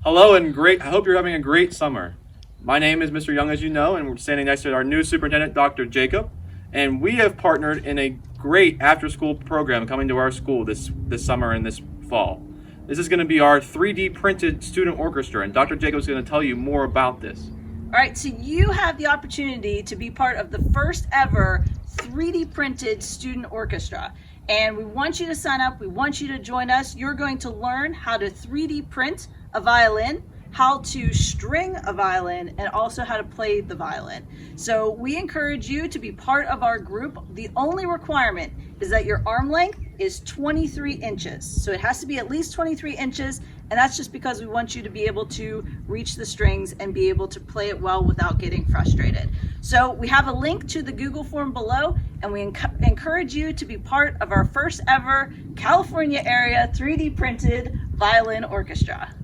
Hello and I hope you're having a great summer. My name is Mr. Young, as you know, and we're standing next to our new superintendent, Dr. Jacob. And we have partnered in a great after-school program coming to our school this summer and this fall. This is going to be our 3D printed student orchestra, and Dr. Jacob is going to tell you more about this. All right, so you have the opportunity to be part of the first ever 3D printed student orchestra. And we want you to sign up, we want you to join us. You're going to learn how to 3D print a violin, how to string a violin, and also how to play the violin. So we encourage you to be part of our group. The only requirement is that your arm length is 23 inches. So it has to be at least 23 inches, and that's just because we want you to be able to reach the strings and be able to play it well without getting frustrated. So we have a link to the Google form below, and we encourage you to be part of our first ever California area 3D printed violin orchestra.